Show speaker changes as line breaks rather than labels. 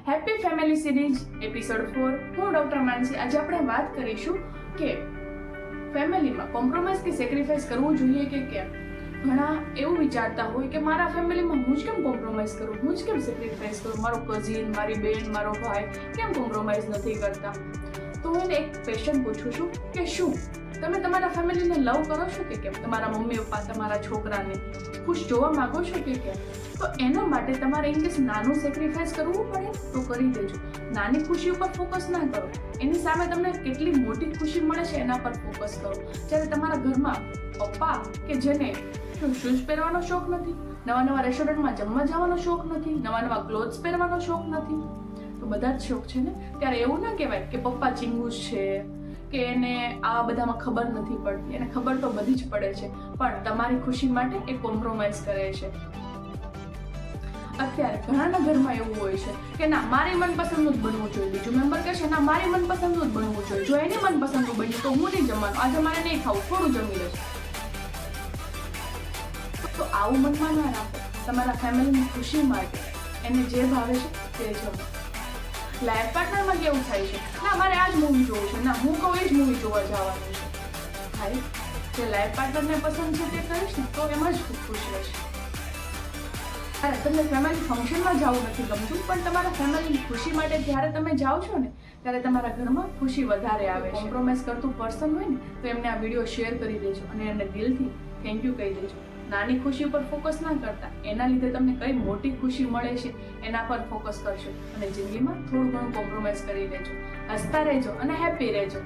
Happy family series episode 4 હું doctor માનસી. આજે આપણે વાત કરીશું કે ફેમિલીમાં કોમ્પ્રોમાઇઝ કે સેક્રિફાઈસ કરવું જોઈએ કે કેમ. ઘણા એવું વિચારતા હોય કે મારા ફેમિલીમાં હું જ કેમ કોમ્પ્રોમાઇઝ કરું, હું જ કેમ સેક્રિફાઈસ કરું, મારો કઝિન, મારી બેન, મારો ભાઈ કેમ કોમ્પ્રોમાઇઝ નથી કરતા. તો હું એને એક ક્વેશ્ચન પૂછું છું કે શું તમે તમારા ફેમિલીને લવ કરો છો કે કેમ, તમારા મમ્મી પપ્પા, તમારા છોકરાને ખુશ જોવા માંગો છો કે કેમ. તો એના માટે તમારે ઇનકેસ નાનું સેક્રિફાઈસ કરવું પડે તો કરી દેજો. નાની ખુશી ઉપર ફોકસ ના કરો, એની સામે તમને કેટલી મોટી ખુશી મળે છે એના પર ફોકસ કરો. જ્યારે તમારા ઘરમાં પપ્પા કે જેને શૂઝ પહેરવાનો શોખ નથી, નવા નવા રેસ્ટોરન્ટમાં જમવા જવાનો શોખ નથી, નવા નવા ક્લોથ્સ પહેરવાનો શોખ નથી, તો બધા જ શોખ છે ને, ત્યારે એવું ના કહેવાય કે પપ્પા ચીંગુસ છે કે એને આ બધામાં ખબર નથી પડતી. એને ખબર તો બધી જ પડે છે, પણ તમારી ખુશી માટે એ કોમ્પ્રોમાઇઝ કરે છે. અત્યારે ઘણાના ઘરમાં એવું હોય છે કે ના મારી મનપસંદનું જ બનવું જોઈએ, બીજું મેમ્બર કહેશે ના મારી મનપસંદનું જ બનવું જોઈએ, જો એની મનપસંદનું બન્યું તો હું નહીં જમવાનું, આજે મારે નહીં ખાવું, થોડું જમી લેશે. તો આવું મનમાં ના રાખો. તમારા ફેમિલીની ખુશી માટે એને જે ભાવે છે તે જમો. લાઈફ પાર્ટનરમાં કેવું થાય છે, ના મારે આ જ મૂવી જોવું છે, ના હું કહું એ જ મૂવી જોવા જવાનું છે. ભાઈ જે લાઈફ પાર્ટનરને પસંદ છે તે કરીશ ને તો એમાં જ ખૂબ ખુશ રહેશે. અરે તમને ફેમિલી ફંક્શનમાં જવું નથી ગમતું, પણ તમારા ફેમિલીની ખુશી માટે જ્યારે તમે જાઓ છો ને ત્યારે તમારા ઘરમાં ખુશી વધારે આવે. કોમ્પ્રોમાઇઝ કરતું પર્સન હોય ને તો એમને આ વિડીયો શેર કરી દેજો અને એને દિલથી થેન્ક યુ કહી દેજો. નાની ખુશી ઉપર ફોકસ ના કરતા, એના લીધે તમને કઈ મોટી ખુશી મળે છે એના પર ફોકસ કરશો અને જિંદગીમાં થોડું ઘણું કોમ્પ્રોમાઇઝ કરી લેજો. હસતા રહેજો અને હેપી રહેજો.